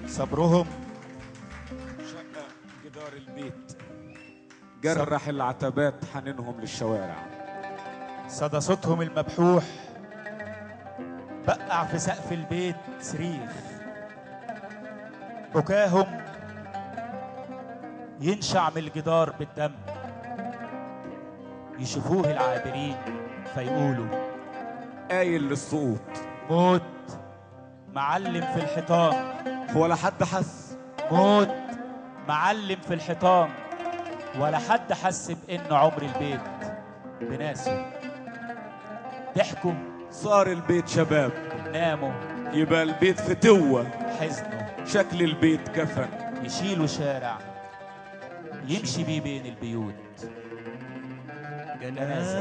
صبرهم شق جدار البيت، جرح العتبات حنينهم للشوارع. صدى صوتهم المبحوح بقع في سقف البيت صريخ. بكاهم ينشع من الجدار بالدم. يشوفوه العابرين فيقولوا قايل للسقوط، موت معلم في الحيطان. ولا حد حس. موت معلم في الحيطان، ولا حد حس بإن عمر البيت بناسه. ضحكوا، صار البيت شباب، ناموا، يبقى البيت فتوة، حزنوا، شكل البيت كفن. يشيلوا شارع يمشي بيه بين البيوت. جنازة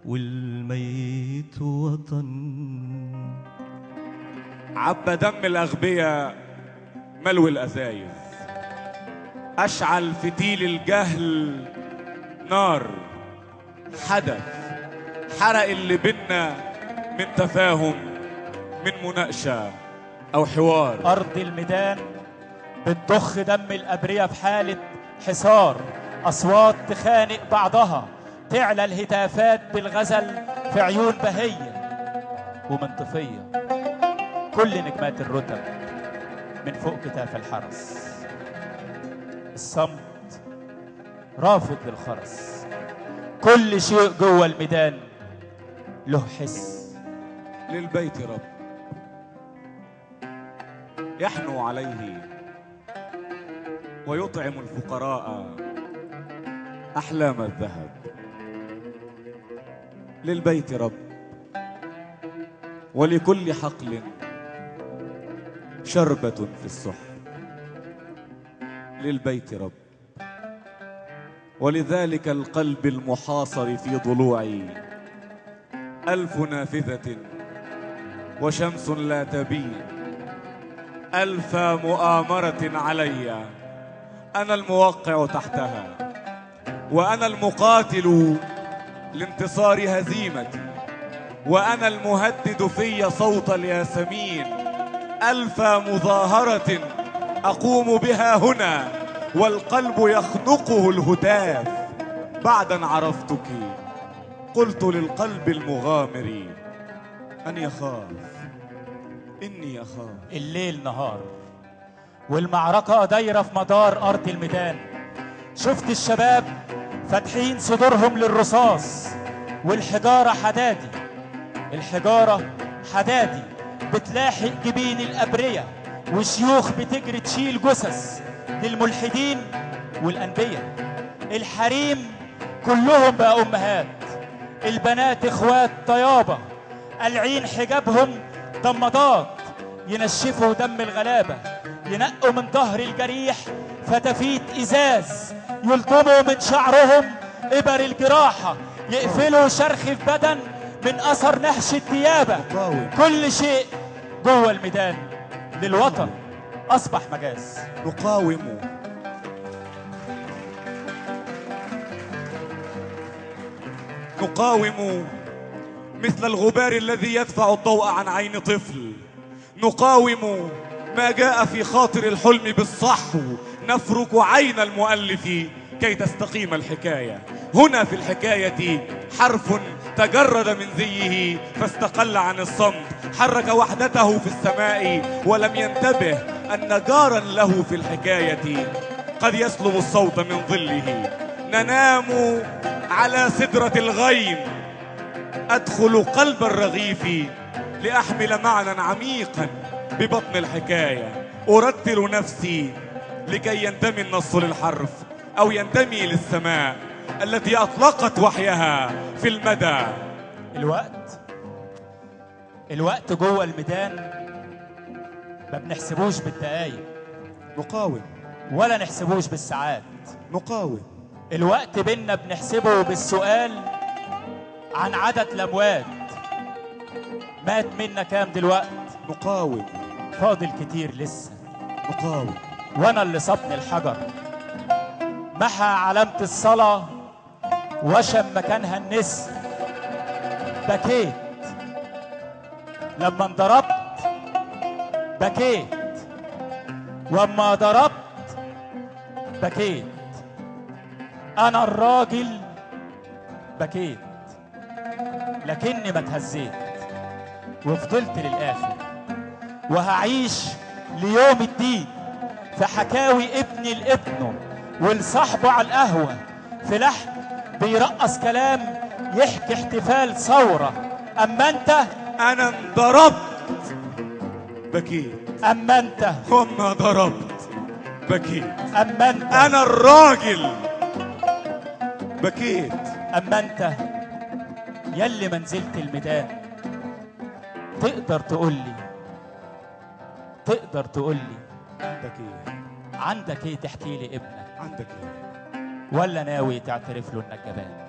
والميت وطن. عبى دم الأغبياء ملو الأزايز، أشعل فتيل الجهل نار. حدث حرق اللي بينا من تفاهم، من مناقشة أو حوار. أرض الميدان بتضخ دم الأبرياء في حالة حصار. أصوات تخانق بعضها، تعلى الهتافات بالغزل في عيون بهية ومنطفية. كل نجمات الرتب من فوق كتاف الحرس. الصمت رافض للخرس. كل شيء جوه الميدان له حس. للبيت رب يحنو عليه ويطعم الفقراء أحلام الذهب. للبيت رب ولكل حقل شربة في السحر. للبيت رب ولذلك القلب المحاصر في ضلوعي 1000 نافذة وشمس لا تبين. 1000 مؤامرة علي، أنا الموقع تحتها، وأنا المقاتل لانتصار هزيمتي، وأنا المهدد في صوت الياسمين. 1000 مظاهرة أقوم بها هنا والقلب يخنقه الهتاف. بعد أن عرفتك قلت للقلب المغامر أن يخاف. إني أخاف. الليل نهار والمعركة دايرة في مدار أرض الميدان. شفت الشباب فاتحين صدورهم للرصاص، والحجارة حدادي. الحجارة حدادي بتلاحق جبين الأبرياء، وشيوخ بتجري تشيل جثث للملحدين والأنبياء. الحريم كلهم بقى أمهات، البنات إخوات طيابة قلعين حجابهم ضمادات. ينشفوا دم الغلابة، ينقوا من ظهر الجريح فتافيت إزاز، يلطموا من شعرهم إبر الجراحة، يقفلوا شرخ في بدن من أثر نحش الديابة. كل شيء جوه الميدان للوطن أصبح مجاز. نقاوم نقاوم مثل الغبار الذي يدفع الضوء عن عين طفل. نقاوم ما جاء في خاطر الحلم بالصحو. نفرك عين المؤلف كي تستقيم الحكاية. هنا في الحكاية حرف تجرد من زيه فاستقل عن الصمت، حرك وحدته في السماء ولم ينتبه أن جارا له في الحكاية قد يسلب الصوت من ظله. ننام على سدرة الغيم، أدخل قلب الرغيف لأحمل معنى عميقا ببطن الحكاية. أرتل نفسي لكي ينتمي النص للحرف أو ينتمي للسماء التي أطلقت وحيها في المدى. الوقت جوه الميدان ما بنحسبوش بالدقايق. نقاوم ولا نحسبوش بالساعات. نقاوم. الوقت بينا بنحسبه بالسؤال عن عدد الأموات. مات منا كام دلوقت؟ نقاوم. فاضل كتير لسه. نقاوم. وانا اللي صبني الحجر محى علامة الصلاة وشم مكانها النسر. بكيت لما انضربت بكيت، واما ضربت بكيت. انا الراجل بكيت لكني ما اتهزيت وفضلت للاخر، وهعيش ليوم الدين في حكاوي ابني لابنه ولصاحبه على القهوه، في لحن بيرقص كلام يحكي احتفال ثوره. اما انت انا انضربت بكيت، اما انت وما ضربت بكيت. اما انت انا الراجل بكيت. اما انت يلي ما نزلت الميدان، تقدر تقول لي عندك ايه؟ عندك ايه تحكي لي ابنك؟ عندك ايه؟ ولا ناوي تعترف له انك جبان؟